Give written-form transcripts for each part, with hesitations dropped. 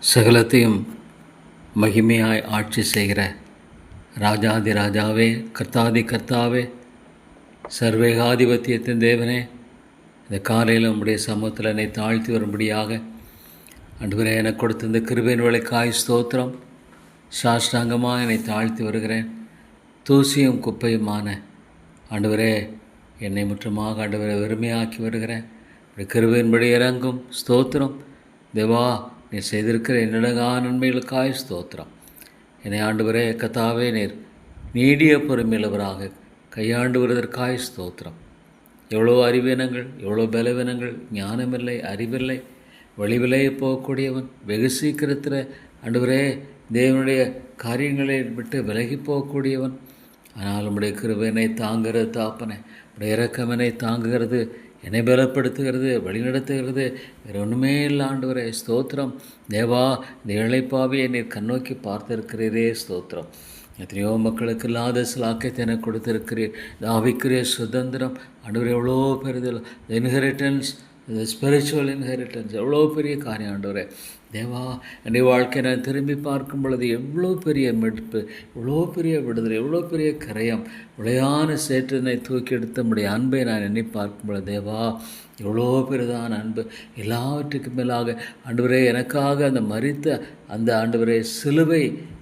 சகலத்தையும் மகிமையாய் ஆட்சி செய்கிற ராஜாதி ராஜாவே, கர்த்தாதி கர்த்தாவே, சர்வேகாதிபத்தியத்தின் தேவனே, இந்த காலையில் உம்முடைய சமூகத்தில் என்னை தாழ்த்தி வரும்படியாக ஆண்டவரே எனக்கு கொடுத்த இந்த கிருபையின் வேலைக்காய் ஸ்தோத்திரம். சாஷ்டாங்கமாக என்னை தாழ்த்தி வருகிறேன். தூசியும் குப்பையுமான ஆண்டவரே, என்னை முற்றமாக ஆண்டவரை வெறுமையாக்கி வருகிறேன். கிருபையின்படி இறங்கும் ஸ்தோத்திரம். தேவா, நீர் செய்திருக்கிற என்னடகா நன்மைகளுக்காய் ஸ்தோத்திரம். என்னை ஆண்டவரே கர்த்தாவே, நீர் நீடிய பொறுமையுள்ளவராக கையாண்டு வருவதற்காய் ஸ்தோத்திரம். எவ்வளோ அறிவீனங்கள், எவ்வளோ பலவீனங்கள், ஞானமில்லை, அறிவில்லை, வழிவிலை போகக்கூடியவன், வெகு சீக்கிரத்தில் ஆண்டவரே தேவனுடைய காரியங்களை விட்டு விலகி போகக்கூடியவன். ஆனால் உம்முடைய கிருபையினை தாங்கிறது தாப்பனை, உடைய இரக்கமனை தாங்குகிறது, என்னை பலப்படுத்துகிறது, வழிநடத்துகிறது. வேறு ஒன்றுமே இல்லை ஆண்டவரே ஸ்தோத்திரம். தேவா, இந்த இழைப்பாவியை நீர் கண்ணோக்கி பார்த்திருக்கிறீரே ஸ்தோத்திரம். எத்தனையோ மக்களுக்கு இல்லாத சிலாக்கியத்தை எனக்கு கொடுத்திருக்கிறீர். ஆவிக்குரிய சுதந்திரம் ஆண்டவரே எவ்வளோ பெரிதில் இன்ஹெரிட்டன்ஸ், ஸ்பிரிச்சுவல் இன்ஹெரிட்டன்ஸ் எவ்வளோ பெரிய காரியம் ஆண்டவரே. தேவா, என்னுடைய வாழ்க்கையை நான் திரும்பி பார்க்கும் பொழுது எவ்வளோ பெரிய மீட்பு, எவ்வளோ பெரிய விடுதலை, எவ்வளோ பெரிய கரையம், உளையான சேற்றினை தூக்கி எடுத்த முடிய அன்பை நான் எண்ணி பார்க்கும் பொழுது தேவா, எவ்வளோ பெரிதான அன்பு. எல்லாவற்றுக்கும் மேலாக ஆண்டவரே எனக்காக அந்த மரித்த அந்த ஆண்டவரே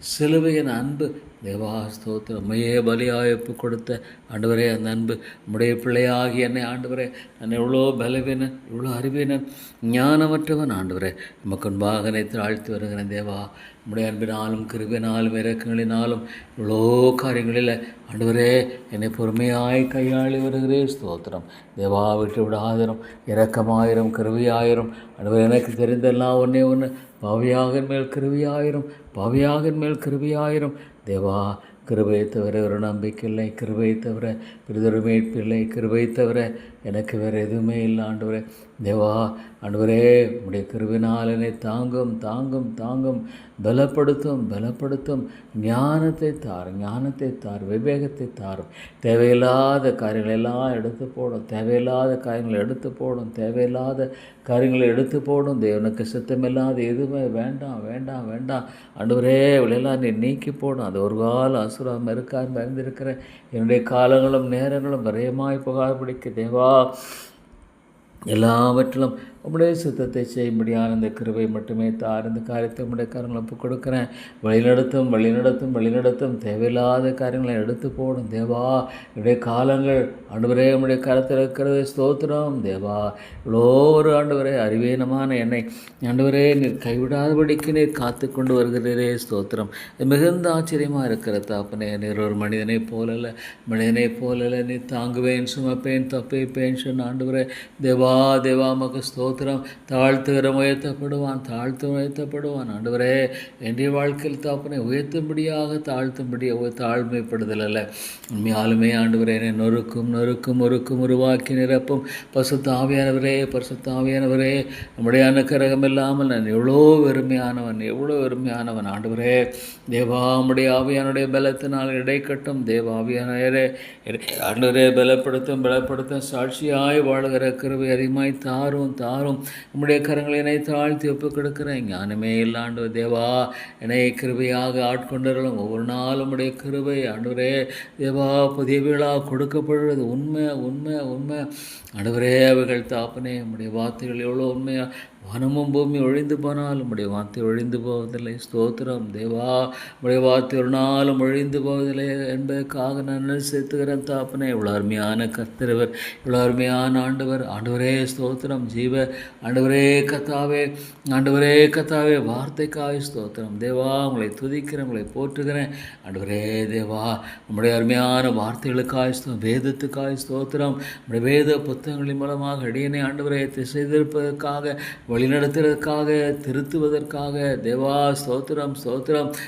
சிலுவையின் அன்பு. தேவா ஸ்தோத்திரம். உம்மையே பலியாய் ஒப்பு கொடுத்த ஆண்டவரே அந்த அன்பு. உம்முடைய பிள்ளையாகி என்னை ஆண்டவரே, நான் எவ்வளோ பலவீனன், எவ்வளோ அறிவீனன், ஞானமற்றவன் ஆண்டவரே, நமக்கு முன்பாக நினைத்து ஆழ்த்தி வருகிறேன். தேவா, உம்முடைய அன்பினாலும் கிருபினாலும் இரக்கங்களினாலும் இவ்வளோ காரியங்களில் ஆண்டவரே என்னை பொறுமையாய் கையாளி வருகிறேன் ஸ்தோத்திரம். தேவா, விட்டு விடாதிரும், இரக்கமாயிரம், கிருவியாயிரம். ஆண்டவரே, எனக்கு தெரிந்தெல்லாம் ஒன்று பாவியாகன் மேல் கிருவியாயிரம், பாவியாகன் மேல் கிருவியாயிரம். தேவா, கிருபையை தவிர ஒரு நம்பிக்கை இல்லை, கிருபையை தவிர பிறிதொரு மீட்பில்லை, கிருபையை தவிர எனக்கு வேறு எதுவுமே இல்லை ஆண்டவரே. தேவா ஆண்டவரே, உடைய கிருபினால் என்னை தாங்கும் தாங்கும் தாங்கும், பலப்படுத்தும். ஞானத்தை தார், விவேகத்தை தாரும். தேவையில்லாத காரியங்களை எல்லாம் எடுத்து போடும், தேவையில்லாத காரியங்களை எடுத்து போடும். தேவனுக்கு சித்தமில்லாத எதுவுமே வேண்டாம் ஆண்டவரே, இவளெல்லாம் நீ நீக்கி போடும். அது ஒரு கால அசுரம் இருக்கான்னு அறிந்திருக்கிறேன். என்னுடைய காலங்களும் நேரங்களும் விரயமாய் புகார்பிடிக்க தேவா, எல்லாவற்றிலும் உம்முடைய சுத்தத்தை செய்யும்படியான இந்த கிருபை மட்டுமே தார். இந்த காரியத்தை உம்முடைய காரியங்களை ஒப்புக் கொடுக்குறேன். வழிநடத்தும். தேவையில்லாத காரியங்களை எடுத்து போடும். தேவா, என்னுடைய காலங்கள் ஆண்டவரே உம்முடைய கருத்தில் இருக்கிறது ஸ்தோத்திரம். தேவா, இவ்வளோ ஒரு ஆண்டவரே அறிவீனமான என்னை ஆண்டவரே நீர் கைவிடாதபடிக்கு நீர் காத்து கொண்டு வருகிறீரே ஸ்தோத்திரம். மிகுந்த ஆச்சரியமாக இருக்கிற தாப்பனே, நீர் ஒரு மனிதனைப் போலல்ல, நீ தாங்குவேன், சுமப்பேன், தப்பிப்பேன் சொன்ன ஆண்டவரே. தேவா மக ஸ்தோத்திரம். தாழ்த்துகிற உயர்த்தப்படுவான் ஆண்டவரே. என்னுடைய வாழ்க்கையில் தாப்பனை உயர்த்தும்படியாக தாழ்மைப்படுதல் அல்ல, உண்மையாலுமே ஆண்டவரே என்னை நொறுக்கும் உருவாக்கி நிரப்பும் பரிசுத்த ஆவியானவரே. நம்முடைய அனுக்கிரகம் இல்லாமல் நான் எவ்வளோ வெறுமையானவன் ஆண்டவரே. தேவா, நம்முடைய ஆவியானுடைய பலத்தினால் இடைக்கட்டும். தேவாவியானவரே ஆண்டவரே, பலப்படுத்தும் சாட்சியாய் வாழ்கிற கிருபை அதிகமாய் தாரும். நம்முடைய கரங்களை என்னை தாழ்த்தி ஒப்புக் கொடுக்கிறேன். ஞானமே இல்லை ஆண்டவர். தேவா, என்னை கிருபையாக ஆட்கொண்டர்களும் ஒவ்வொரு நாளும் உடைய கிருபை ஆண்டவரே. தேவா, புதிய விழா கொடுக்கப்படுவது உண்மை ஆண்டவரே. அவைகள் தாப்பனே, நம்முடைய வார்த்தைகள் எவ்வளோ உண்மையாக, வானமும் பூமி ஒழிந்து போனால் உம்முடைய வார்த்தை ஒழிந்து போவதில்லை ஸ்தோத்திரம். தேவா, உம்முடைய வார்த்தை ஒரு நாளும் ஒழிந்து போவதில்லை என்பதற்காக நான் சேர்த்துக்கிறேன் தாப்பனே. இவ்வளோ அருமையான கர்த்தரவர், இவ்வளோ அருமையான ஆண்டவரே ஸ்தோத்திரம். ஜீவ ஆண்டவரே கர்த்தாவே, வார்த்தைக்காய் ஸ்தோத்திரம். தேவா, உங்களை துதிக்கிறேன், உங்களை போற்றுகிறேன் ஆண்டவரே. தேவா, நம்முடைய அருமையான வார்த்தைகளுக்காய் வேதத்துக்காய் ஸ்தோத்திரம். நம்முடைய வேத புத்தகங்களின் மூலமாக அடியனை ஆண்டவரை செய்திருப்பதற்காக, வழிநடத்துவதற்காக, திருத்துவதற்காக தேவா ஸ்தோத்திரம்.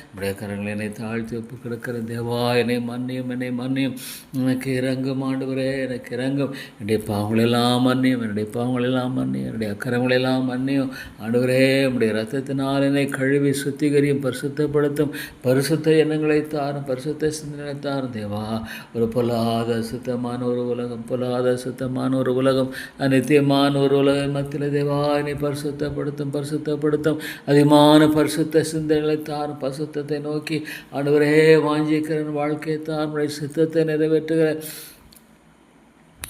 நம்முடைய கரங்களை என்னை தாழ்த்தி ஒப்பு கிடக்கிற தேவா, என்னை மன்னியும். எனக்கு இறங்கும் ஆண்டவரே, எனக்கு இறங்கும். என்னுடைய பாவங்களெல்லாம் மன்னியும், என்னுடைய அக்கரங்களெல்லாம் மன்னியும் ஆண்டவரே. நம்முடைய இரத்தத்தினால் என்னை கழுவி சுத்திகரியும், பரிசுத்தப்படுத்தும். பரிசுத்த எண்ணங்களை தாரும், பரிசுத்த சிந்தனை தாரும் தேவா. ஒரு பொல்லாத சுத்தமான ஒரு உலகம், அநித்தியமான ஒரு உலகம் மத்தியில் தேவா, என்னை பரிசுத்தப்படுத்தும் அதிகமான பரிசுத்த சிந்தனைகளை தாரும். பரிசுத்தத்தை நோக்கி ஆண்டவரே வாஞ்சிக்கிற வாழ்க்கையை தார். நம்முடைய சித்தத்தை நிறைவேற்றுகிற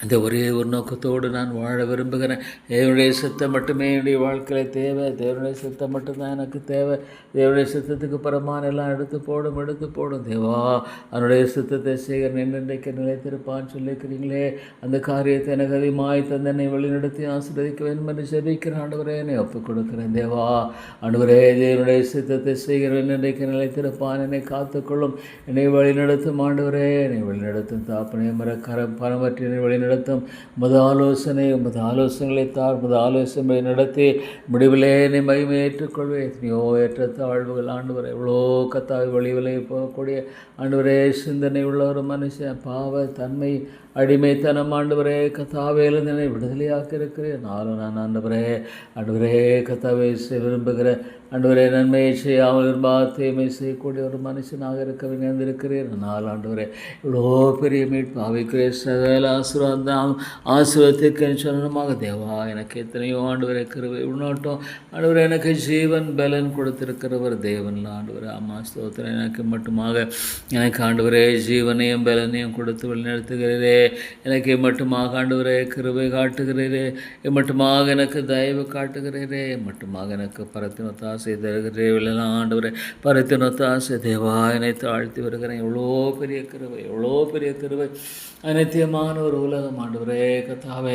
இந்த ஒரே ஒரு நோக்கத்தோடு நான் வாழ விரும்புகிறேன். தேவனுடைய சித்தம் மட்டுமே என்னுடைய வாழ்க்கையில் தேவை. தேவனுடைய சித்தம் மட்டும்தான் எனக்கு தேவை. தேவனுடைய சித்தத்துக்கு பரமான எல்லாம் எடுத்து போடும். தேவா, அவனுடைய சித்தத்தை செய்கிறேன் என்னென்றைக்கு நிலைத்திருப்பான்னு சொல்லியிருக்கிறீங்களே, அந்த காரியத்தை எனக்கு அதிகமாய் தந்தனை வழிநடத்தி ஆசீர்வதிக்க வேண்டும் என்று ஜெபிக்கிறேன். ஆண்டவரே, என்னை ஒப்புக் கொடுக்கிறேன். தேவா, ஆண்டவரே, தேவனுடைய சித்தத்தை செய்கிறேன் என்னென்றைக்கு நிலைத்திருப்பான். என்னை காத்துக்கொள்ளும், என்னை வழிநடத்தும். ஆண்டவரே, என்னை வழிநடத்தும். தாப்பனே பரமற்றி என்னை வழிநடத்தும். உமது ஆலோசனைகளை தார். உமது ஆலோசனை நடத்தி முடிவிலே என்னை மகிமை ஏற்றுக்கொள்வேன். எத்தனையோ ஏற்ற தாழ்வுகள் ஆண்டவரே, எவ்வளோ கத்தாவி வழிவிலை போகக்கூடிய ஆண்டவரே சிந்தனை உள்ள ஒரு மனுஷன், பாவ தன்மை அடிமைத்தனம் ஆண்டவரே கத்தாவையிலிருந்து என்னை விடுதலையாக்க இருக்கிறேன். நானும் நான் ஆண்டவரே கத்தாவை விரும்புகிற ஆண்டவரே நன்மையை செய்யாமல் விரும்பாத தீமை செய்யக்கூடிய ஒரு மனுஷனாக இருக்க விளைந்திருக்கிறேன். நான் ஆண்டவரே இவ்வளோ பெரிய மீட்பு அவைக்குரிய சகல ஆசீர்வாதத்துக்கு சொன்னமாக தேவா, எனக்கு எத்தனையோ ஆண்டவரே கிருபை உண்ணாட்டம். ஆண்டவரே, எனக்கு ஜீவன் பலன் கொடுத்திருக்கிறவர் தேவன். ஆண்டவரே, ஆமா ஸ்தோத்திரம். எனக்கு மட்டுமாக எனக்கு ஆண்டவரே ஜீவனையும் பலனையும் கொடுத்து வழிநடத்துகிறதே. எனக்கு மட்டுமாக ஆண்டவரே கிருபை காட்டுகிறீரே. மட்டுமாக எனக்கு தயவு காட்டுகிறீரே. மட்டுமாக எனக்கு பரத்தினொத்த ஆசை தருகிறே. விழலாம் ஆண்டவரே, பரத்தினொத்த ஆசை தேவா, என்னை தாழ்த்தி வருகிறேன். எவ்வளோ பெரிய கிருபை அனைத்தியமான ஒரு உலகம் ஆண்டவரே கத்தாவே.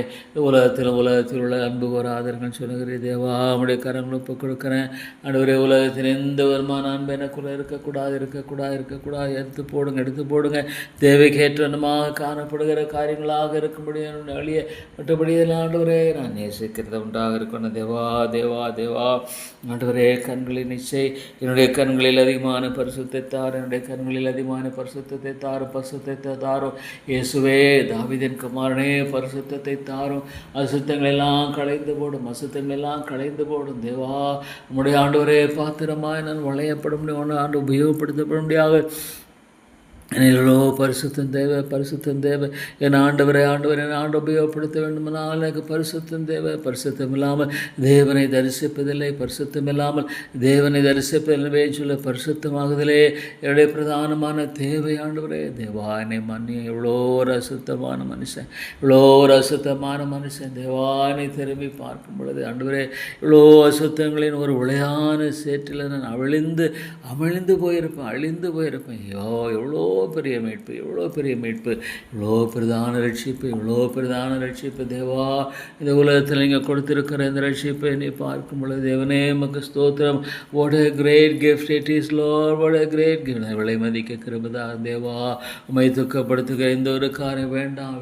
உலகத்தில் உள்ள அன்பு கோராதர்கள் சொல்லுகிறேன். தேவா, நம்முடைய கரங்களை ஒப்புக் கொடுக்குறேன். ஆண்டவரே, உலகத்தில் எந்த வருமான அன்பு எனக்குள்ளே இருக்கக்கூடாது. எடுத்து போடுங்க. தேவைக்கேற்றமாக காணப்படுகிற காரியங்களாக இருக்கும்படி வழியை மற்றபடி ஆண்டவரே நான் நேசிக்கிறது உண்டாக இருக்கணும். தேவா ஆண்டவரே, கண்களின் நிச்சை என்னுடைய கண்களில் அதிகமான பரிசுத்தை தாரும். என்னுடைய கண்களில் அதிகமான பரிசுத்தத்தை தாரும். இயேசுவே, தாவீதின் குமாரனே, பரிசுத்தத்தை தாரும். அசுத்தங்களெல்லாம் களைந்து போடும். தேவா, நம்முடைய ஆண்டவரே பாத்திரமாய் நான் வளையப்பட முடியும். ஆண்டு உபயோகப்படுத்தப்பட முடியாது. என்னோ பரிசுத்தம் தேவை. என் ஆண்டவரை உபயோகப்படுத்த வேண்டுமானால் எனக்கு பரிசுத்தம் தேவை. பரிசுத்தம் இல்லாமல் தேவனை தரிசிப்பதில்லை. சொல்ல பரிசுத்தமாகுதலே என்னுடைய பிரதானமான தேவை. ஆண்டவரே, தேவா, என்னை மன்னி. எவ்வளோ ஒரு அசுத்தமான மனுஷன் தேவானை திரும்பி பார்க்கும் பொழுது ஆண்டவரே, இவ்வளோ அசுத்தங்களின் ஒரு விளையான சேற்றில் நான் அமிழ்ந்து போயிருப்பேன். ஐயோ, எவ்வளோ பெரிய மீட்பு, இவ்வளோ பிரதான ரட்சிப்பு தேவா. இந்த உலகத்தில் நீங்கள் கொடுத்திருக்கிற இந்த ரட்சிப்பை நீ பார்க்கும் பொழுது தேவனே உமக்கு ஸ்தோத்திரம். What a great gift it is, Lord. what a great gift. விலை மதிக்க கிருபைதா தேவா. உம்மை துக்கப்படுத்துகிற இந்த ஒரு காரியம் வேண்டாம்.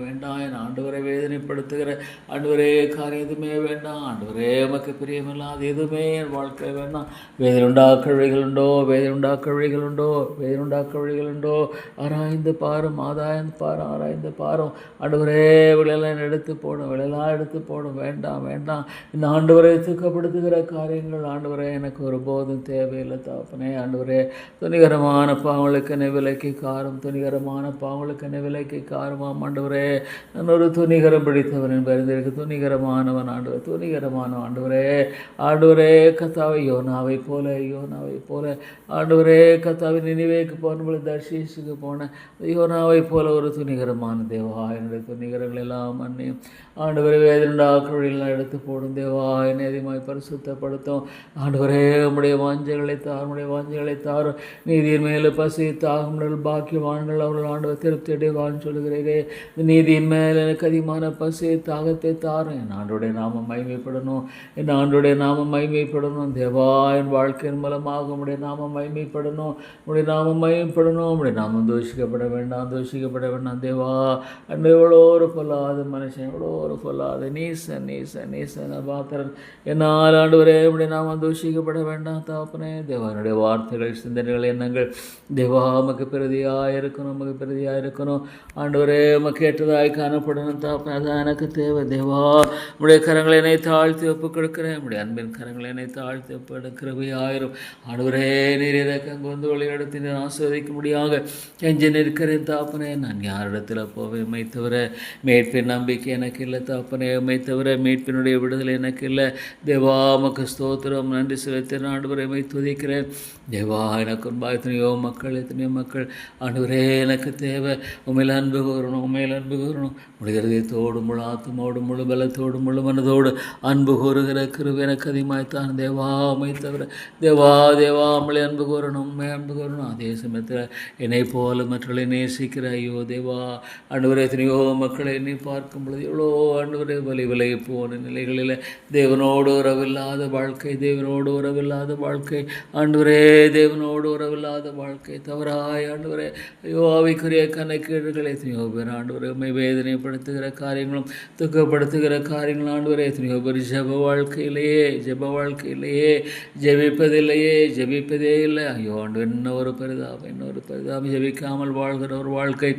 என் ஆண்டவரை வேதனைப்படுத்துகிற ஆண்டவரே காரியம் எதுவுமே வேண்டாம். ஆண்டவரே, உமக்கு பிரியமில்லாத எதுவுமே என் வாழ்க்கையில் வேண்டாம். வேதனை உண்டாக்க வழிகள் உண்டோ ஆராய்ந்து பாரும். ஆண்டவரே, விளையெல்லாம் எடுத்து போடும். வேண்டாம். இந்த ஆண்டவரை துக்கப்படுத்துகிற காரியங்கள் ஆண்டவரே எனக்கு ஒருபோதும் தேவையில்லை. தாப்பனே, ஆண்டவரே, துணிகரமான பாவங்களுக்கு என்னை விலைக்கு காருமாம். ஆண்டவரே, நான் ஒரு துணிகரம் பிடித்தவன் பரிந்திருக்கு. துணிகரமானவன் ஆண்டவரே கத்தாவை யோனாவை போல ஆண்டவரே கத்தாவை நினைவேக்கு போன தர்ஷீஸுக்கு போன யோனாவை போல ஒரு துணிகரமான தேவா. என்னுடைய துணிகரங்கள் எல்லாம் மன்னியும். ஆண்டவரே, வேதனையாக்கள் எடுத்து போடும். தேவா, என்னை அதிகமாய் பரிசுத்தப்படுத்தும். ஆண்டவரே, உம்முடைய வாஞ்சைகளை தாரும். நீதியின் மேலே பசி தாகங்கள் பாக்கியவான்கள் அவர்கள் ஆண்டவர் திருப்தி அடைவான்னு சொல்லுகிறீரே. இந்த நீதியின் மேல் எனக்கு அதிகமான பசி தாகத்தை தாரும். என் ஆண்டோடைய நாமம் மகிமைப்படணும். தேவா, என் வாழ்க்கையின் மூலமாக உம்முடைய நாமம் மகிமைப்படணும். உம்முடைய நாமம் தூஷிக்கப்பட வேண்டாம். தேவா, அன்று எவ்வளோ ஒரு பொல்லாத மனுஷன், எவ்வளோ ஒரு பொல்லாத நீசன் பாத்திரன். என்னால் ஆண்டவரே உம்முடைய நாமம் தூஷிக்கப்பட வேண்டாம். தாப்பனே, தேவா, என்னுடைய வார்த்தைகள், சிந்தனைகள், எண்ணங்கள் தேவா உமக்கு பிரதியாக இருக்கணும். ஆண்டவரே, உமக்கு ஏற்றதாய் காணப்படணும். தாப்பனே, அதான் எனக்கு தேவை. தேவா, உம்முடைய கரங்களை என்னை தாழ்த்தி ஒப்புக் கொடுக்கிறேன். உம்முடைய அன்பின் கரங்களை என்னை தாழ்த்தி ஒப்புக் கிருபையாயிரும். ஆண்டவரே, நீர் எனக்கு அங்கு வந்து வழி நடத்தி ஆஸ்வதிக்க முடியாத கெஞ்சி நிற்கிறேன் தாப்பனே. நான் யாரிடத்தில் போவேன்? உம்மை தவிர மீட்பின் நம்பிக்கை எனக்கு இல்லை தாப்பனே. உம்மை தவிர மீட்பினுடைய விடுதலை எனக்கு இல்லை. தேவா உமக்கு ஸ்தோத்திரம், நன்றி செலுத்த ஆண்டவரை உம்மை துதிக்கிறேன். தேவா எனக்கு முன்பாக எத்தனையோ மக்கள் ஆண்டவரே எனக்கு தேவை. உண்மையில் அன்பு கூறணும், உண்மையில் அன்பு கூறணும். முழு இதயத்தோடு, முழு ஆத்மாவோடு, முழு பலத்தோடு, முழு மனதோடு அன்பு கூறுகிற கிருபை எனக்கு அதிகமாய்த்தான். தேவா உம்மை தவிர தேவா உம்மை அன்பு கூறணும், உண்மை அன்பு கூறணும். அதே சமயத்தில் என்னை போல மற்றவர்களை நேசிக்கிற ஐயோ தேவா ஆண்டவரே, எத்தனையோ மக்களை எண்ணி பார்க்கும் பொழுது எவ்வளோ ஆண்டவரே விலகி போன நிலைகளில் தேவனோடு உறவில்லாத வாழ்க்கை ஆண்டவரே, தேவனோடு உறவில்லாத வாழ்க்கை தவறாய் ஆண்டவரே, ஐயோ ஆவிக்குரிய கணக்கீடுகள் எத்தனையோ பேர் ஆண்டவரே உம்மை வேதனைப்படுத்துகிற காரியங்களும் துக்கப்படுத்துகிற காரியங்களும் ஆண்டவரே எத்தனையோ பேர் ஜெப வாழ்க்கையிலேயே ஜெபிப்பதே இல்லை. ஐயோ ஆண்டு என்ன ஒரு பரிதாபம் ஜெபிக்காமல் வாழ்கிற ஒரு வாழ்க்கை,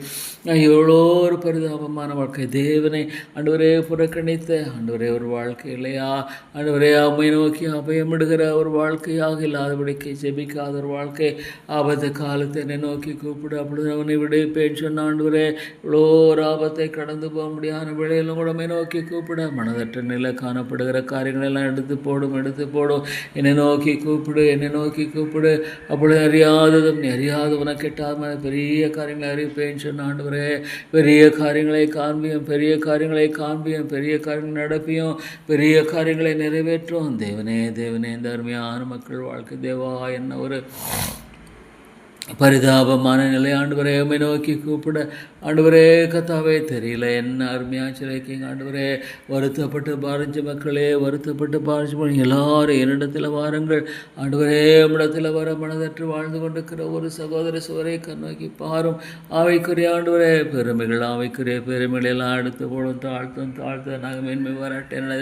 எவ்வளோ ஒரு பரிதாபமான வாழ்க்கை. தேவனை ஆண்டவரே புறக்கணித்த ஆண்டவரே ஒரு வாழ்க்கை இல்லையா ஆண்டவரே, அம்மை நோக்கி அபயமிடுகிற ஒரு வாழ்க்கையாக இல்லாதபடிக்கு ஜெபிக்காத ஒரு வாழ்க்கை. ஆபத்து காலத்தை என்னை நோக்கி கூப்பிடு, அப்பொழுது அவனை விடுவிப்பேன் சொன்ன ஆண்டவரே, இவ்வளோ ஒரு ஆபத்தை கடந்து போக முடியாத வேளையிலும் கூட நம்மை நோக்கி கூப்பிட மனதற்ற நிலை காணப்படுகிற காரியங்கள் எல்லாம் எடுத்து போடும். என்னை நோக்கி கூப்பிடு, அப்பொழுது அறியாத உனக்கு எட்டாத பெரிய காரியங்களை அறிவிப்பேன் சொன்ன ஆண்டவரே, பெரிய காரியங்களை காண்பியும், பெரிய காரியங்கள் நடப்பியும், பெரிய காரியங்களை நிறைவேற்றும். தேவனே இந்த அருமையான மக்கள் வாழ்க்கை தேவா என்ன ஒரு பரிதாபமான நிலை ஆண்டவரே, உம்மை நோக்கி கூப்பிட ஆண்டவரே கத்தாவே தெரியல என்ன அருமையாக சிலைக்கிங்க ஆண்டவரே. வருத்தப்பட்டு பாரிஞ்ச மக்களே, எல்லாரும் என்னிடத்தில் வாருங்கள் ஆண்டவரே. இடத்துல வர மனதற்று வாழ்ந்து கொண்டிருக்கிற ஒரு சகோதர சுவரை கண்ணோக்கி பாரும். ஆவிக்குரிய ஆண்டவரே ஆவிக்குரிய பெருமைகள் எல்லாம் எடுத்து போடும். தாழ்த்த நாங்கள் மேன்மை பாராட்ட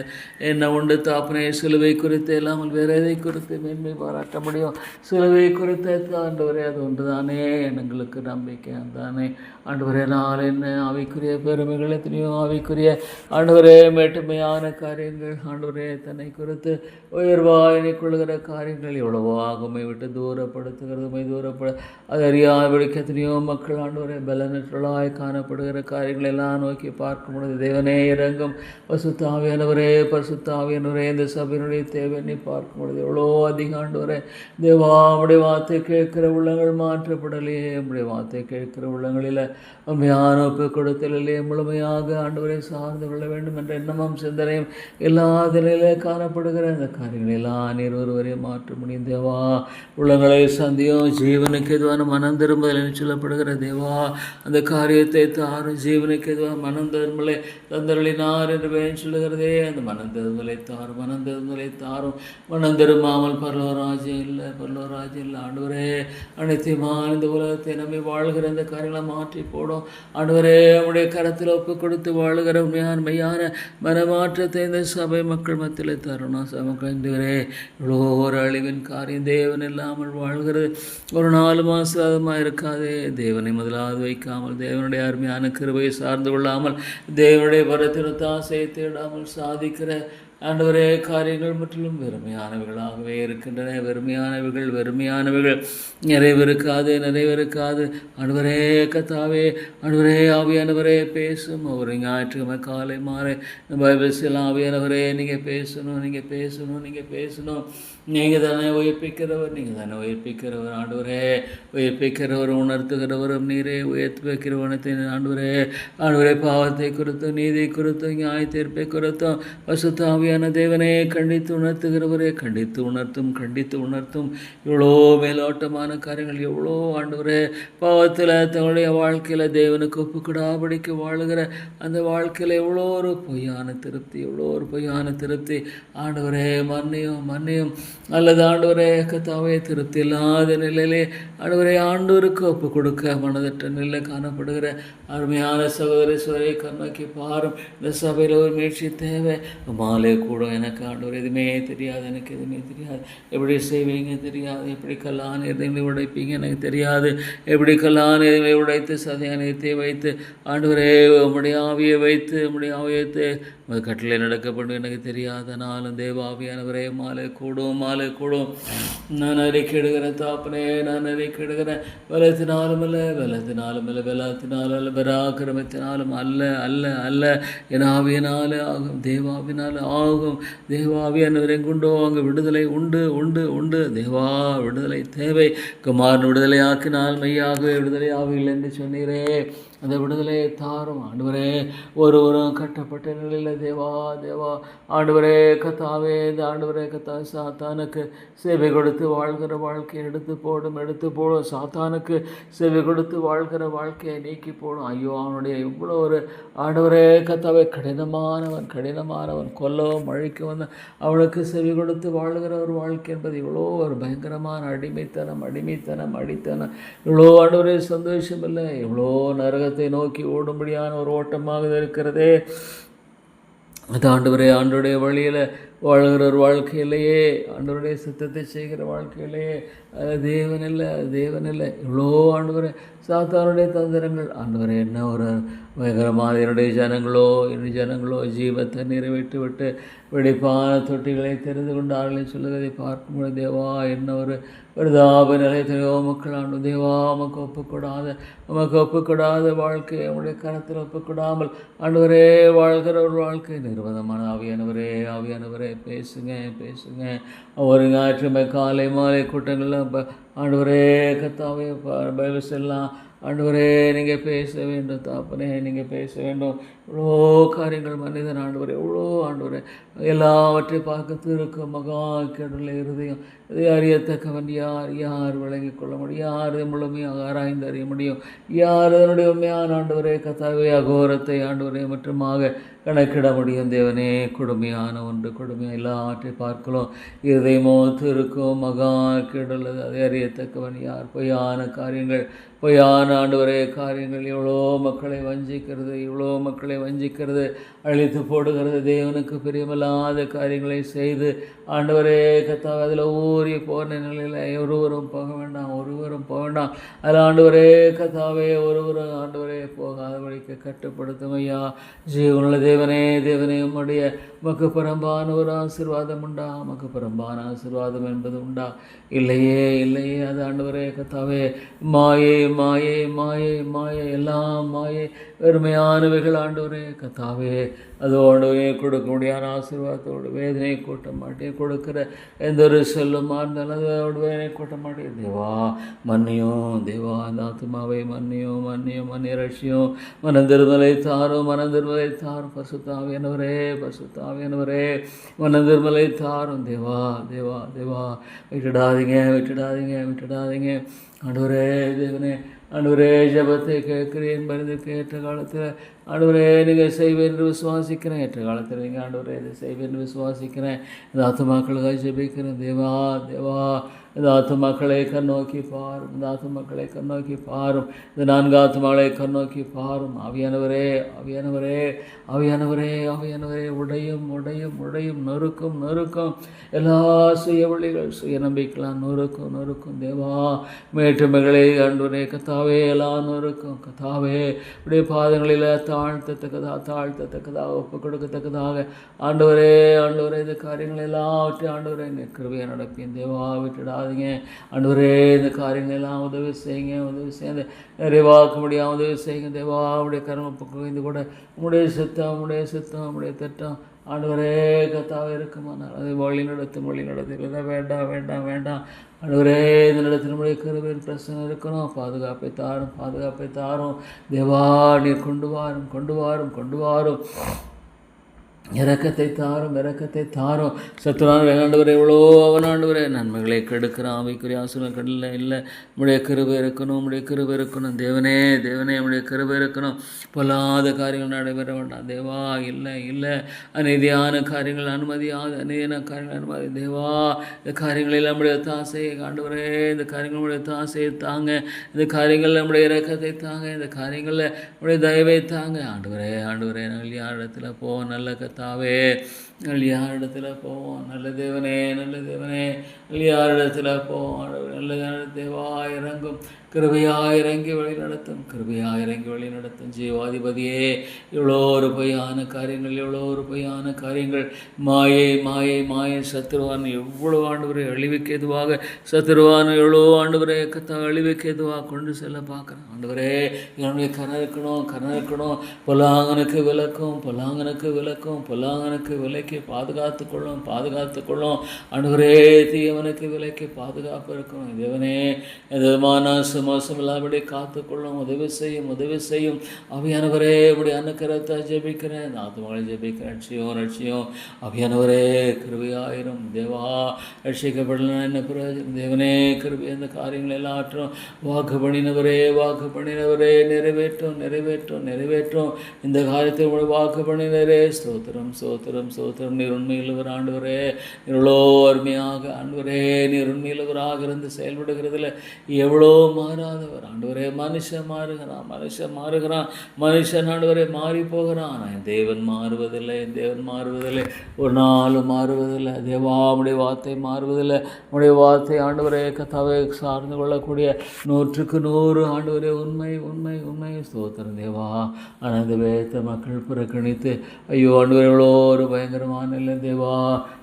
என்ன உண்டு தாப்பனே. சிலுவை குறித்து இல்லாமல் வேறு எதை குறித்து மேன்மை பாராட்ட முடியும்? சிலுவை குறித்த ஆண்டவரே அது ஒன்றுதானே எங்களுக்கு நம்பிக்கை தானே ஆண்டவரே. நாள் என்ன ஆவிக்குரிய பெருமைகள் எத்தனையோ ஆவிக்குரிய ஆண்டவரே மேட்டுமையான காரியங்கள் ஆண்டவரே தன்னை குறித்து உயர்வாயினை கொள்கிற காரியங்கள் எவ்வளவோ ஆகுமை விட்டு தூரப்படுத்துகிறது. அது அறியாதபடிக்கு எத்தனையோ மக்கள் ஆண்டவரே பலனற்றலாய் காணப்படுகிற காரியங்கள் எல்லாம் நோக்கி பார்க்கும் பொழுது தேவனே இறங்கும். பசுத்தாவியானவரே இந்த சபையினுடைய தேவனை பார்க்கும் பொழுது எவ்வளோ அதிகம் ஆண்டவரே. தேவா உம்முடைய வார்த்தை கேட்கிற உள்ளங்கள் மாற்றப்படலையே. உம்முடைய வார்த்தை கேட்கிற உள்ளங்களில் உண்மையான ஒப்பு கொடுத்தலே முழுமையாக ஆண்டவரை சார்ந்து கொள்ள வேண்டும் என்ற எண்ணமும் சிந்தனையும் எல்லா நிலையிலே காணப்படுகிற அந்த காரியங்கள் எல்லாம் நீர் ஒருவரையும் மாற்ற முடியும் தேவா. உள்ளங்களை சந்தியும் ஜீவனுக்கு எதுவான மனம் திரும்புதல் என்று சொல்லப்படுகிற தேவா, அந்த காரியத்தை தாரும். ஜீவனுக்கு எதுவான மனம் திரும்பலை தந்தருளினார் என்று வேணும் சொல்லுகிறதே. அந்த மனம் திரும்பலை தாரும். மனம் திரும்பாமல் பரலோராஜ்யம் இல்லை ஆண்டவரே. அனைத்தையுமான இந்த உலகத்தை நம்பி வாழ்கிற அந்த காரியங்களை மாற்றி போடும் ஆண்டவரே. உடைய கரத்தில் ஒப்பு கொடுத்து வாழுகிற மெய்யான மனமாற்றத்தை இந்த சபை மக்கள் மத்தியில் தரணும். சமக்கண்டவரே இவ்வளோ ஒரு அழிவின் காரியம் தேவன் இல்லாமல் வாழ்கிறது ஒரு 4 மாதமாக இருக்காதே. தேவனை முதலாவது வைக்காமல், தேவனுடைய அருமையான கிருபையை சார்ந்து கொள்ளாமல், தேவனுடைய வரத்தினத்தை ஆசையை தேடாமல் சாதிக்கிற ஆண்டவரே காரியங்கள் முற்றிலும் வெறுமையானவைகளாகவே இருக்கின்றன. வெறுமையானவைகள் நிறைவேறுக்காது. ஆண்டவரே கத்தாவே, ஆண்டவரே ஆவியானவரே பேசும். ஒவ்வொரு ஞாயிற்றுக்கிழமை காலை மாலை பைபிள்ஸில் ஆவியானவரே நீங்கள் பேசணும். நீங்கள் தானே உயிர்ப்பிக்கிறவர் ஆண்டவரே. உயிர்ப்பிக்கிறவர், உணர்த்துகிறவரும் நீரே. உயர்த்தி வைக்கிறவனத்தை ஆண்டவரே பாவத்தை குறித்தும் நீதி குறித்தும் நியாய தீர்ப்பை குறித்தும் பசுத்தாவியான தேவனே கண்டித்து உணர்த்தும். இவ்வளோ மேலோட்டமான காரியங்கள் எவ்வளோ ஆண்டவரே பாவத்தில் தன்னுடைய வாழ்க்கையில் தேவனுக்கு ஒப்புக்கிடாபடிக்கு வாழுகிற அந்த வாழ்க்கையில் எவ்வளோ ஒரு பொய்யான திருப்தி ஆண்டவரே. மன்னியும் அல்லது ஆண்டவரே கத்தாவே திருப்தி இல்லாத நிலையிலே ஆண்டவரே ஆண்டவருக்கு ஒப்பு கொடுக்க மனதற்ற நிலை காணப்படுகிற அருமையான சகோதரி சுவரை கண்ணோக்கி பாரும். இந்த சபையில் ஒரு முயற்சி தேவை. மாலை கூட எனக்கு ஆண்டவர் எனக்கு எதுவுமே தெரியாது. எப்படி செய்வீங்க தெரியாது. எப்படி கல்லான எதையுமே உடைப்பீங்க எனக்கு தெரியாது. எப்படி கல்லான எதையுமே உடைத்து சதையானத்தை வைத்து ஆண்டவரே உம்முடைய ஆவியை வைத்து அது கட்டளை நடக்கப்படும் எனக்கு தெரியாதனாலும் தேவாவியானவரே மாலை கூடும் நான் அறிக்கையிடுகிறேன் தாப்பனே, நான் அறிக்கையிடுகிறேன். பலத்தினாலும் அல்ல பராக்கிரமத்தினாலும் அல்ல என் ஆவியினாலே ஆகும், தேவாவினால ஆகும். தேவாவியானவரை கொண்டோ அங்கு விடுதலை உண்டு. தேவா விடுதலை தேவை. குமாரன் விடுதலை ஆக்கினால் மெய்யாகவே விடுதலை ஆவிகள் என்று சொன்னீரே. அந்த விடுதலையை தாரும் ஆண்டவரே. ஒருவரும் கட்டப்பட்ட நிலையில் தேவா ஆண்டவரே கத்தாவே, இந்த ஆண்டவரே கத்தா சாத்தானுக்கு சேவை கொடுத்து வாழ்கிற வாழ்க்கையை எடுத்து போடும். சாத்தானுக்கு சேவை கொடுத்து வாழ்கிற வாழ்க்கையை நீக்கி போடும். ஐயோ, அவனுடைய இவ்வளோ ஒரு ஆண்டவரே கத்தாவே கடினமானவன் கொல்லவும் அழிக்க வந்த அவனுக்கு செவி கொடுத்து வாழ்கிற ஒரு வாழ்க்கை என்பது இவ்வளோ ஒரு பயங்கரமான அடிமைத்தனம், அடித்தனம். இவ்வளோ ஆண்டவரே சந்தோஷம் இல்லை, இவ்வளோ நரகத்தை நோக்கி ஓடும்படியான ஒரு ஓட்டமாக இருக்கிறதே. அது ஆண்டவருடைய வழியில் வாழ்கிற ஒரு வாழ்க்கையிலேயே, ஆண்டவருடைய சித்தத்தை செய்கிற வாழ்க்கையிலேயே தேவன் இல்லை. இவ்வளோ ஆண்டவரே சாத்தானுடைய தந்திரங்கள் ஆண்டவரே, என்ன ஒரு பயங்கரமான என்னுடைய ஜனங்களோ ஜீவத்தை நிறைவேற்றி விட்டு வெடிப்பான தொட்டிகளை தெரிந்து கொண்டு ஆறுகளை சொல்லுவதை பார்க்கும்போது தேவா, என்ன ஒரு தாப நிலையத்தையோ மக்கள் ஆண்டு தேவா, நமக்கு ஒப்புக்கொடாத வாழ்க்கையை நம்முடைய கரத்தில் ஒப்புக்கொடாமல் ஆண்டவரே வாழ்கிற ஒரு வாழ்க்கை நிர்பந்தமான ஆவியானவரே பேசுங்க. ஒரு ஞாயிற்றுமை காலை மாலை கூட்டங்கள்லாம் ஆண்டவரே கத்தாவே பைபிள் செல்லாம். ஆண்டவரே நீங்கள் பேச வேண்டும் தாப்பனே, நீங்கள் பேச வேண்டும். இவ்வளோ காரியங்கள் மனிதன் ஆண்டவரே, எவ்வளோ ஆண்டவரே எல்லாவற்றையும் பார்க்க இருக்கும் மகா கேடுள்ள இருதயம். இதை அறியத்தக்கவன் யார் விளங்கிக் கொள்ள முடியும்? யார் இதை முழுமையாக ஆராய்ந்து அறிய முடியும்? யார் அதனுடைய உண்மையான ஆண்டவரே கத்தாவே அகோரத்தை ஆண்டவரே மற்றுமாக கணக்கிட முடியும்? தேவனே, கொடுமையான எல்லாவற்றை பார்க்கலாம். இருதயமோ இருக்கும் மகா கேடுள்ளது, அதை அறியத்தக்கவன் யார்? பொய்யான ஆண்டவரே காரியங்கள் எவ்வளோ மக்களை வஞ்சிக்கிறது, அழித்து போடுகிறது. தேவனுக்கு பிரியமில்லாத காரியங்களை செய்து ஆண்டவரே கத்தாவே அதில் ஊறி போன நிலையில் ஒருவரும் போக வேண்டாம். அதில் ஆண்டவரே கத்தாவே ஒருவரும் ஆண்டவரே போகாதபடிக்கு கட்டுப்படுத்தும் ஐயா. ஜீவனுள்ள தேவனே உம்முடைய உமக்கு புறம்பான ஒரு ஆசீர்வாதம் உண்டா? உமக்கு புறம்பான ஆசீர்வாதம் என்பது உண்டா? இல்லையே. அது ஆண்டவரே கத்தாவே மாயை எல்லாம் மாயை, வெறுமையானவைகள் ஆண்டவரே கத்தாவே. அதோடு கொடுக்க முடியாத ஆசீர்வாதத்தோடு வேதனை கூட்ட மாட்டேன். கொடுக்கிற எந்த ஒரு செல்லுமா இருந்தாலும் அதோடு வேதனை கூட்ட மாட்டேன். தேவா மன்னியும், அந்த ஆத்மாவை மன்னியும், ரட்சியும். மனந்திருமலை தாரும் பசுத்தாவியானவரே மனந்திருமலை தாரும். தேவா விட்டுடாதீங்க. ஆண்டவரே ஜபத்தை கேட்கிறேன், மருந்து கேட்ட காலத்தில் ஆண்டவரே நீங்கள் செய்வேன் என்று விசுவாசிக்கிறேன். ஏற்ற காலத்தில் நீங்கள் ஆண்டவரே இதை செய்வேன் என்று விசுவாசிக்கிறேன். இந்த ஆத்துமாக்களுக்காக ஜெபிக்கிறேன். தேவா இந்த ஆத்துமாக்களை கண்ணோக்கி பாரும். இந்த 4 ஆத்துமாக்களை கண்ணோக்கி பாரும். ஆவியானவரே உடையும் நொறுக்கும் எல்லா சுய வழிகள் சுய நம்பிக்கலாம் நொறுக்கும். தேவா மேட்டுமைகளை ஆண்டவரே கத்தாவே எல்லாம் நொறுக்கும். கத்தாவே உடைய பாதங்களில் தாழ்த்தத்தக்கதாக ஒப்பு கொடுக்கத்தக்கதாக ஆண்டவரே இந்த காரியங்கள் எல்லாவற்றையும் ஆண்டவரே கிருபையை நடப்பேன். தேவா விட்டுடாதீங்க ஆண்டவரே. இந்த காரியங்கள் எல்லாம் உதவி செய்யுங்க. நிறைவாக்க முடியாம உதவி செய்யுங்க. தேவா உடைய கர்ம குவிந்து கூட உடைய சித்தம் உடைய திட்டம் ஆண்டவரே கத்தாவே இருக்குமானால் அதை வழி நடத்தி வேண்டாம். ஆண்டவரே இந்த இடத்தில் நம்முடைய கருவின் பிரச்சனை இருக்கணும். பாதுகாப்பை தாரும். தேவா நீர் கொண்டு வாரும். இறக்கத்தை தாரும். சத்துரான் ஆண்டவரே எவ்வளோ அவன் ஆண்டவரே நன்மைகளை கெடுக்கிறான். அவைக்குரிய ஆசீர்வாதம் இல்லை. நம்முடைய கிருபை இருக்கணும். தேவனே நம்முடைய கிருபை இருக்கணும். பொல்லாத காரியங்கள் நடைபெற வேண்டாம். தேவா இல்லை அநீதியான காரியங்கள் அனுமதி. தேவா இந்த காரியங்களில் நம்முடைய தாசையை ஆண்டவரே, இந்த காரியங்கள் நம்முடைய தாசையை தாங்க. இந்த காரியங்கள் நம்முடைய இறக்கத்தை தாங்க. இந்த காரியங்களில் நம்முடைய தயவை தாங்க. ஆண்டவரே நாங்கள் யார் இடத்துல நல்ல கத்தாவே நாங்கள் யாரிடத்தில் போவோம்? நல்ல தேவனே, நல்ல தேவனே, யாரிடத்தில் போவோம்? நல்ல தேவா இறங்கும், கிருபையாக இறங்கி வழி நடத்தும், கிருபையாக இறங்கி வழி நடத்தும். ஜீவாதிபதியே, எவ்வளோ ஒரு பொய்யான காரியங்கள், எவ்வளோ ஒரு பொய்யான காரியங்கள், மாயை மாயை மாயை. சத்துருவான் எவ்வளோ ஆண்டவரை அழிவுக்கு எதுவாக, சத்துருவான் எவ்வளோ ஆண்டவரை அழிவுக்கு எதுவாக கொண்டு செல்ல பார்க்குறேன். ஆண்டவரே, என்னுடைய கரம் இருக்கணும், பொல்லாங்கனுக்கு விளக்கும், பொல்லாங்கனுக்கு விளக்கும், பொல்லாங்கனுக்கு விலைக்கு பாதுகாத்து கொள்ளும். ஆண்டவரே, தீயவனுக்கு விலைக்கு பாதுகாப்பு இருக்கணும். தேவனே, எதுமான மோசமில்லாபடி காத்துக்கொள்ளும், உதவி செய்யும். அவியானவரே, இப்படி அனுக்கரத்தை ஜெபிக்கிறேன், ஆத்மாவை ஜெபிக்கிறேன். ரட்சியம் அவியானவரே, கிருபையாயிரும். தேவா, ரட்சிக்கப்படலாம் என்ன பிரயோஜனம்? தேவனே, கிருபை அந்த காரியங்கள் எல்லாற்றும் வாக்கு பண்ணினவரே நிறைவேற்றும். இந்த காரியத்தை வாக்கு பண்ணினரே, ஸ்தோத்திரம். நீர் உண்மையுள்ளவர் ஆண்டவரே, எவ்வளோ அருமையாக ஆண்டவரே, நீர் உண்மையுள்ளவராக இருந்து செயல்படுகிறதுல எவ்வளோ மாறாதவர் ஆண்டவரே. மனுஷன் மாறுகிறான், மனுஷன் ஆண்டவரே மாறி போகிறான். என் தேவன் மாறுவதில்லை, ஒரு நாளும் மாறுவதில்லை. தேவா, உடைய வார்த்தை மாறுவதில்லை. உடைய வார்த்தை ஆண்டவரே கத்தாவை சார்ந்து கொள்ளக்கூடிய 100க்கு 100 ஆண்டவரே உண்மை. ஸ்தோத்திரம் தேவா. ஆனால் இந்த வேதத்தை மக்கள் புறக்கணித்து, ஐயோ ஆண்டவரே, எவ்வளோ ஒரு பயங்கரமான இல்லை தேவா.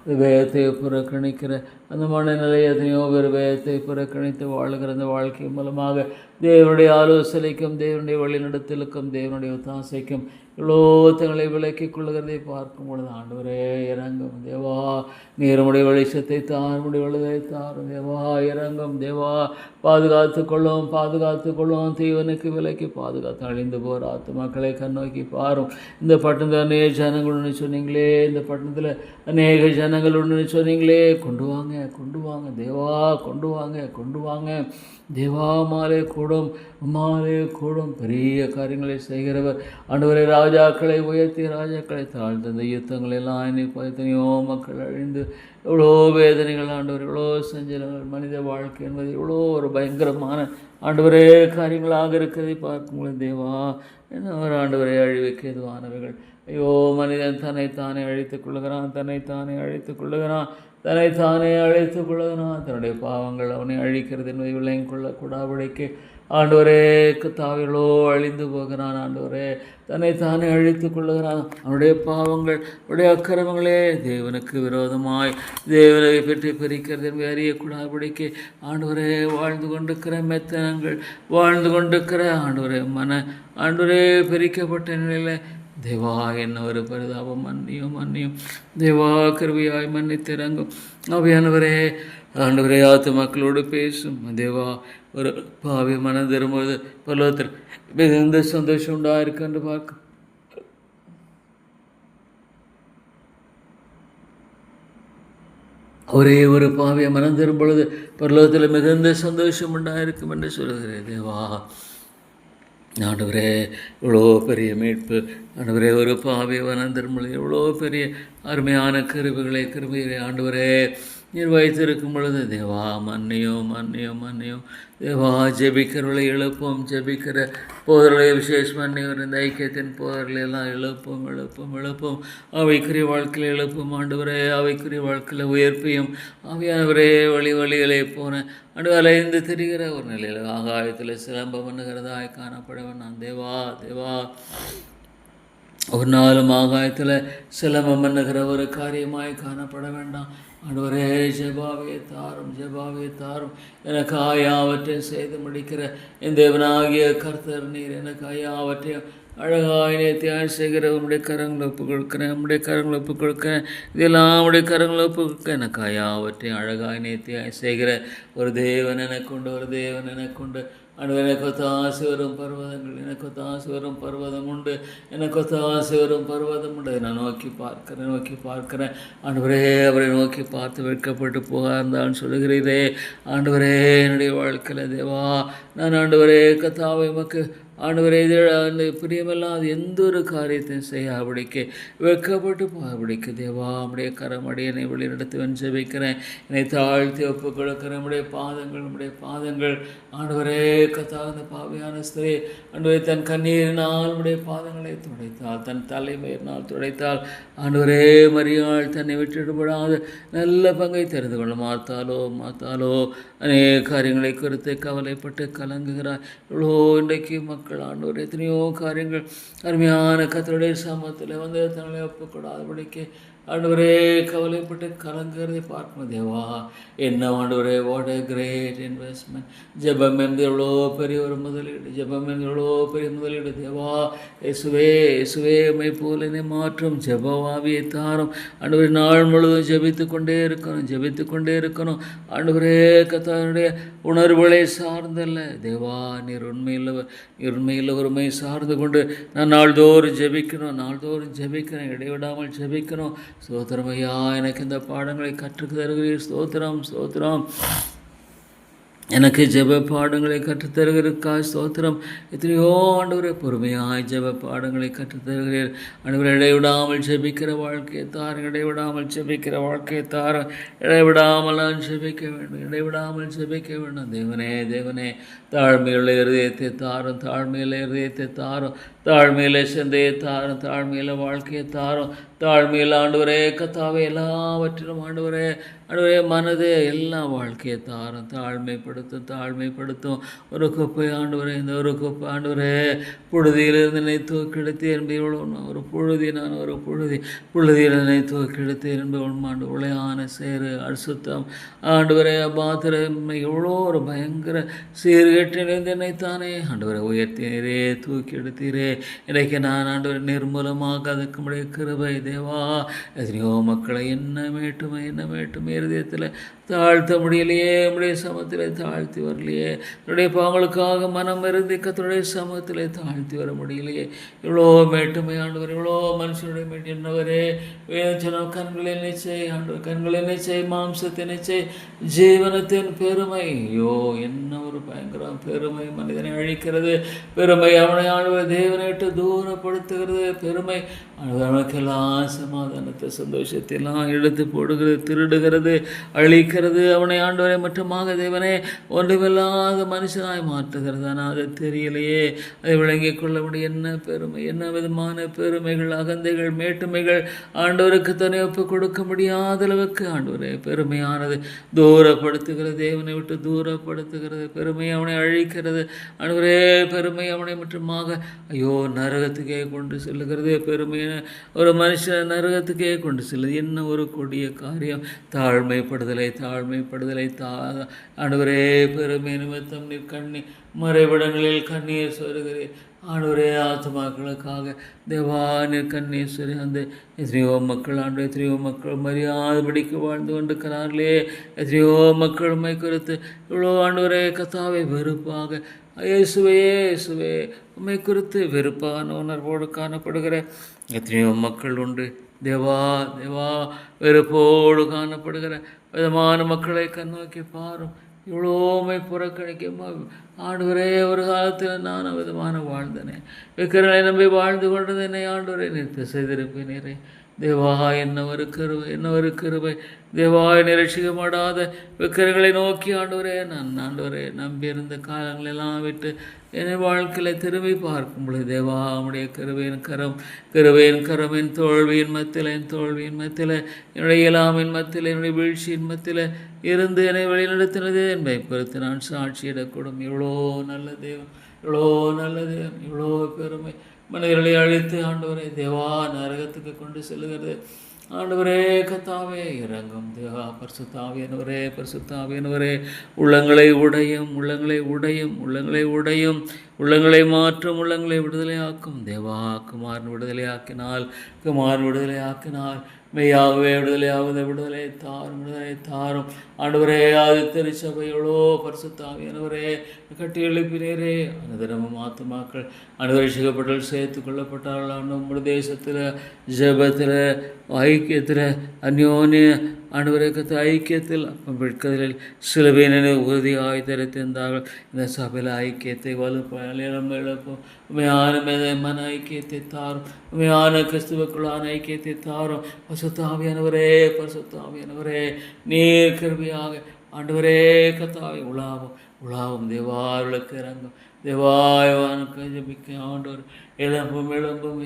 இந்த வேதத்தை புறக்கணிக்கிற அந்த மனநிலை எத்தனையோ பேர் வேதத்தை புறக்கணித்து வாழுகிற அந்த வாழ்க்கை மூலமாக தேவனுடைய ஆலோசனைக்கும், தேவனுடைய வழிநடத்தலுக்கும், தேவனுடைய ஒத்தாசைக்கும் இவ்வளோ தங்களை விலக்கிக் கொள்ளுகிறதை பார்க்கும் பொழுது ஆண்டவரே இறங்கும் தேவா. நீருடைய வெளிச்சத்தை தாருடைய வலுதை தாரும் தேவா. இறங்கும் தேவா. பாதுகாத்து கொள்ளும். தீவனுக்கு விலக்கி பாதுகாத்து அழிந்து போகிற ஆத்துமாக்களை கண்ணோக்கி பாரும். இந்த பட்டணத்தில் அநேக ஜனங்கள் ஒன்று சொன்னீங்களே, இந்த பட்டணத்தில் அநேக ஜனங்கள் ஒன்று சொன்னீங்களே, கொண்டு வாங்க தேவா, கொண்டு வாங்க தேவா. மாலே கூடும் பெரிய காரியங்களை செய்கிறவர் ஆண்டவரை. ராஜாக்களை உயர்த்தி ராஜாக்களை தாழ்த்த இந்த யுத்தங்கள் எல்லாம் இன்னைக்கு எத்தனையோ மக்கள் அழிந்து எவ்வளோ வேதனைகள் ஆண்டவர், எவ்வளோ சஞ்சலங்கள். மனித வாழ்க்கை என்பது எவ்வளோ ஒரு பயங்கரமான ஆண்டவரே காரியங்களாக இருக்கிறதை பார்க்கும்போது தேவா, என்ன ஒரு ஆண்டவரை அழிவுக்கு எதுவானவைகள். ஐயோ, மனிதன் தன்னைத்தானே அழித்துக் கொள்ளுகிறான், தன்னுடைய பாவங்கள் அவனை அழிக்கிறது என்பதை விளங்கிக் கொள்ளக்கூடாபடிக்கு ஆண்டவரே கத்தாவிகளோ அழிந்து போகிறான். ஆண்டவரே, தன்னைத்தானே அழித்துக் கொள்ளுகிறான். அவனுடைய பாவங்கள், அவருடைய அக்கிரமங்களே தேவனுக்கு விரோதமாய் தேவனை பற்றி பிரிக்கிறது என்பதை அறியக்கூடாபடிக்கு ஆண்டவரே வாழ்ந்து கொண்டிருக்கிற ஆண்டவரே ஆண்டவரே பிரிக்கப்பட்ட நிலையில் தேவா, என்ன ஒரு பரிதாபம். மன்னியும் தேவா, கிருபையாய் மன்னித்திறங்கும். அவையானவரே ஆண்டவரே, ஆத்து மக்களோடு பேசும் தேவா. ஒரு பாவி மனம் திரும்புவது பரலோகத்தில் மிகுந்த சந்தோஷம் உண்டாயிருக்கு என்று பார்க்க. ஒரே ஒரு பாவியை மனம் திரும்பொழுது பரலோகத்தில் மிகுந்த சந்தோஷம் உண்டாயிருக்கும் என்று சொல்கிறேன் தேவா. ஆண்டவரே, இவ்வளோ பெரிய மீட்பு ஆண்டவரே, ஒரு பாவியை மனம் திரும்பொழுது எவ்வளோ பெரிய அருமையான கிருபைகளை ஆண்டவரே நீர் வைத்திருக்கும் பொழுது தேவா, மன்னியும் தேவா. ஜெபிக்கிறவர்களை எழுப்போம், ஜெபிக்கிற போதர்களை விசேஷம் அன்னைவர் இந்த ஐக்கியத்தின் போதர்களை எல்லாம் எழுப்போம். அவைக்குரிய வாழ்க்கையில் எழுப்பும் ஆண்டவரே. அவைக்குரிய வாழ்க்கையில் உயர்ப்பியும் ஆவியானவரே. வழிகளை போன அண்டு அலைந்து திரிகிற ஒரு நிலையில் ஆகாயத்தில் சிலம்பம் பண்ணுகிறதாய் காணப்படவன் நான் தேவா. ஒரு நாளும் ஆகாயத்தில் சிலம்பம் பண்ணுகிற ஒரு காரியமாய் காணப்பட வேண்டாம் ஆண்டவரே. ஜெபாவே தாரும். எனக்காக யாவற்றையும் செய்து முடிக்கிற என் தேவனாகிய கர்த்தர் நீர். எனக்காக யாவற்றையும் அழகாய் நேர்த்தியாய் செய்கிற உம்முடைய கரங்களை ஒப்புக் கொடுக்கிறேன். இதெல்லாம் உடைய கரங்களை ஒப்புக் கொடுக்க எனக்காக யாவற்றையும் அழகாய் நேர்த்தியாய் செய்கிற ஒரு தேவன் எனக்குண்டு. ஆண்டவர், எனக்கு ஒத்தாசை வரும் பர்வதம் உண்டு. நான் நோக்கி பார்க்கிறேன் ஆண்டவரே. அவரை நோக்கி பார்த்து வெட்கப்பட்டு போகார்ந்தான்னு சொல்லுகிறீரே ஆண்டவரே. என்னுடைய வாழ்க்கையில் தேவா, நான் ஆண்டவரே கத்தாவை உமக்கு ஆண்டவரே இது அந்த பிரியமில்லாத எந்த ஒரு காரியத்தையும் செய்யாபடிக்கு வெட்கப்பட்டு போகாபடிக்கு தேவா நம்முடைய கரமடியனை வழிநடத்துவன் ஜெபிக்கிறேன். என்னை தாழ்த்தி ஒப்பு கொடுக்கிறேன். நம்முடைய பாதங்கள் ஆண்டவரே கத்தாத பாவியான ஸ்திரீ ஆண்டவரே தன் கண்ணீரினால் நம்முடைய பாதங்களை துடைத்தாள், தன் தலைமையினால் துடைத்தாள். ஆண்டவரே மரியாள் தன்னை விட்டுவிடாத நல்ல பங்கை தெரிந்து கொள்ள மாத்தாலோ அநேக காரியங்களை குறித்து கவலைப்பட்டு கலங்குகிறார். இவ்வளோ இன்றைக்கு மக்கள் ஆண்டவர் எத்தனையோ காரியங்கள் அருமையான கர்த்தருடைய சமூகத்தில் வந்து தங்களை ஒப்புக்கூடாதபடிக்கு ஆண்டவரே கவலைப்பட்டு கலங்குறதை பார்க்கணும். தேவா என்ன ஆண்டவரே, வாட் எ கிரேட் இன்வெஸ்ட்மெண்ட். ஜெபம் என்று எவ்வளோ பெரிய ஒரு முதலீடு. தேவா இயேசுவே உம்மை போல என்னை மாற்றும் ஜெபவாவியை தாரும். ஆண்டவரே நாள் முழுவதும் ஜெபித்து கொண்டே இருக்கணும். ஆண்டவரே கர்த்தருடைய உணர்வுகளை சார்ந்தல்ல தேவா, நீர் உண்மையில் ஒருமை சார்ந்து கொண்டு நான் நாள்தோறும் ஜெபிக்கிறேன், இடைவிடாமல் ஜெபிக்கணும். ஸ்தோத்திரம் ஐயா, எனக்கு இந்த பாடங்களை கற்றுக்கு தருகிறீர். ஸ்தோத்திரம். எனக்கு ஜெப பாடங்களை கற்றுத்தருகிறதுக்காக ஸ்தோத்திரம். எத்தனையோ ஆண்டவரே பொறுமையாய் ஜெப பாடங்களை கற்றுத்தருகிறீர். ஆண்டவரை இடைவிடாமல் ஜெபிக்கிற வாழ்க்கையை தாரும், இடைவிடாமல் நான் ஜெபிக்க வேண்டும். தேவனே தாழ்மையுள்ள இருதயத்தை தாரும், தாழ்மையில சிந்தையை தாரும், தாழ்மையில வாழ்க்கையை தாரும், தாழ்மையில் ஆண்டவரே கத்தாவே எல்லாவற்றிலும் ஆண்டவரே மனது எல்லா வாழ்க்கையை தாரும், தாழ்மைப்படுத்தும். ஒரு குப்பை ஆண்டவரே, இந்த ஒரு குப்பை ஆண்டவரே புழுதியிலிருந்து என்னை தூக்கெடுத்து ஒரு புழுதியில் என்னை தூக்கெடுத்து என்பது உளையான சேரு அசுத்தம் ஆண்டவரே பாத்திரம் எவ்வளோ ஒரு பயங்கர சீர்கேட்டிலிருந்து என்னைத்தானே ஆண்டவரை உயர்த்தினீரே, தூக்கி எடுத்தீரே. இன்றைக்கு நான் ஆண்டவரை நிர்மூலமாக அதுக்கு முடிய கிருபை தேவா. எத்தனையோ மக்களை என்ன மேட்டுமே இருதயத்தில் தாழ்த்த முடியலையே, நம்முடைய சமூகத்தில் தாழ்த்தி வரலையே. என்னுடைய பாவங்களுக்காக மனம் இருந்து கர்த்தருடைய சமூகத்தில் தாழ்த்தி வர முடியலையே. இவ்வளோ மேட்டுமை ஆண்டவர், இவ்வளோ மனுஷனுடைய மேட்டு என்னவரே வேதனம் கண்களை நிச்சய ஆண்டவர், கண்களை நிச்சய மாம்சத்தை நிச்சய ஜீவனத்தின் பெருமை. ஐயோ என்ன ஒரு பயங்கர பெருமை மனிதனை அழிக்கிறது. பெருமை அவனை ஆண்டவர் தேவனை விட்டு தூரப்படுத்துகிறது. பெருமை அவனுக்கெல்லாம் சமாதானத்தை சந்தோஷத்தையெல்லாம் எடுத்து போடுகிறது, திருடுகிறது, அழிக்கிறது. அவனை ஆண்டவரை மட்டுமாக தேவனே ஒன்றுமில்லாத மனுஷனாய் மாற்றுகிறது. ஆனால் அது தெரியலையே. அதை விளங்கிக் கொள்ள முடியும். என்ன பெருமை, என்ன விதமான பெருமைகள், அகந்தைகள், மேட்டுமைகள் ஆண்டவருக்கு தன்னை ஒப்பு கொடுக்க முடியாத அளவுக்கு ஆண்டவரே பெருமையானது தூரப்படுத்துகிறது, தேவனை விட்டு தூரப்படுத்துகிறது. பெருமை அவனை அழிக்கிறது. ஆண்டவரே பெருமை அவனை மட்டுமாக ஐயோ நரகத்துக்கே கொண்டு செல்லுகிறது. பெருமை ஒரு மனுஷன் நரகத்துக்கே கொண்டு செல்லுது. என்ன ஒரு கொடிய காரியம். தாழ்மைப்படுதலை ஆண்டவரே பெருமை நிமித்தம் நீர் மறைவிடங்களில் கண்ணீர் சொருகிறேன். ஆண்டவரே ஆத்மாக்களுக்காக தேவா நீர் கண்ணீர் சொரு. அந்த எத்தனையோ மக்கள் மரியாதைபடிக்கு வாழ்ந்து கொண்டிருக்கிறார்களே. எத்தனையோ மக்கள் உம்மை குறித்து இவ்வளோ ஆண்டவரே கத்தாவை வெறுப்பாக இயேசுவே உம்மை குறித்து வெறுப்பான உணர்வோடு காணப்படுகிற எத்தனையோ மக்கள் உண்டு தேவா. வெறுப்போடு காணப்படுகிற விதமான மக்களை கண்ணோக்கி பாரும். இவ்வளோமை புறக்கணிக்கும் ஆண்டவரே. ஒரு காலத்தில் நான் விதமான வாழ்ந்தனே, விக்கிரங்களை நம்பி வாழ்ந்து கொண்டது என்னை ஆண்டவரை நிறுத்த செய்திருப்பினரே. தேவா என்ன ஒரு கிருபை தேவா. நிரட்சிக்கப்படாத விக்கிரங்களை நோக்கி ஆண்டவரே நான் நம்பியிருந்த காலங்களெல்லாம் விட்டு என்னை வாழ்க்கையில் திரும்பி பார்க்கும் பொழுது தேவா உம்முடைய கிருபையின் கரம் என் தோல்வியின் மத்தியில் என்னுடைய இயலாமையின் மத்தியில் என்னுடைய வீழ்ச்சியின் மத்தியில் இருந்து என்னை வழிநடத்தினதே என்பதை பொறுத்து நான் சாட்சியிடக்கூடும். இவ்வளோ நல்ல தேவன், இவ்வளோ பெருமை மனிதர்களை அழித்து ஆண்டவரே தேவா நரகத்துக்கு கொண்டு செல்லுகிறது. ஆண்டவரே கத்தாவே இறங்கும் தேவா. பரிசுத்தாவியானவரே உள்ளங்களை உடையும், உள்ளங்களை மாற்றும், உள்ளங்களை விடுதலையாக்கும் தேவா. குமாரன் விடுதலையாக்கினால் மெய்யாகவே விடுதலை தாரும். ஆண்டவரே ஆதி திருச்சபையோளோ பரிசுத்தாவியானவரே கட்டி எழுப்பினரே. அனுதினமும் ஆத்துமாக்கள் அனுரட்சிக்கப்பட்டு சேர்த்து கொள்ளப்பட்டார்கள். நம்முடைய தேசத்தில் ஜெபத்தில் ஐக்கியத்தில் அந்யோன்ய ஆண்டவரே கர்த்தாவே ஐக்கியத்தில் அப்பம் பிற்கதில் சிலுவையினை உறுதியாய் தரித்திருந்தார்கள். இந்த சபையில் ஐக்கியத்தை வலுப்பம் இழப்போம். உண்மையான மன ஐக்கியத்தை தாரும். உண்மையான கிறிஸ்துவுக்குள்ளான ஐக்கியத்தை தாரும். பசுத்தாவியானவரே பசுத்தாவியானவரே நீர் கிருபையாக ஆண்டவரே கர்த்தாவே உலாவும் தேவார்களுக்கு இறங்கும். தேவாயவானுக்கு ஜபிக்க ஆண்டவர் இளம்பும்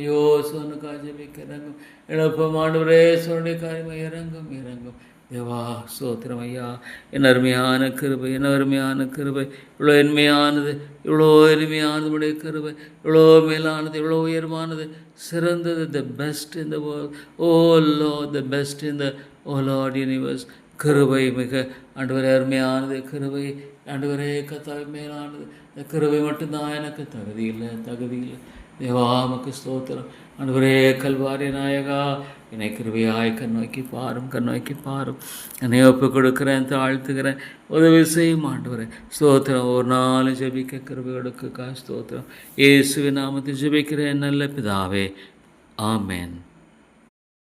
யோசனுக்காக ஜபிக்க இறங்கும். இழப்பும் ஆண்டவரே சொன்ன காரியமாக இறங்கும். தேவா சோத்திரம் ஐயா, என் அருமையான கிருபை, என் அருமையான கிருபை, இவ்வளோ இனிமையானது, இவ்வளோ இனிமையானது உடைய கிருபை, இவ்வளோ மேலானது, இவ்வளோ உயர்வானது, சிறந்தது, the best in the world. Oh lord, the best in the oh lord universe. கிருபை மிக ஆண்டவரே அருமையானது, கிருபை ஆண்டவரே கர்த்தாவே மேலானது. இந்த கிருபை மட்டும்தான் எனக்கு தகுதி இல்லை. தேவாமக்கு ஸ்தோத்திரம். ஆண்டவரே கல்வாரி நாயகா, என்னை கிருபையாய் கண்ணோக்கி பாரும். என்னை ஒப்பு கொடுக்குறேன், தாழ்த்துக்கிறேன், உதவி செய்யும் ஆண்டவரே. ஸ்தோத்திரம். ஒரு நாள் ஜெபிக்க கிருபை கொடுக்க ஸ்தோத்திரம். இயேசுவின் நாமத்தில் ஜெபிக்கிறேன் நல்ல பிதாவே, ஆமென்.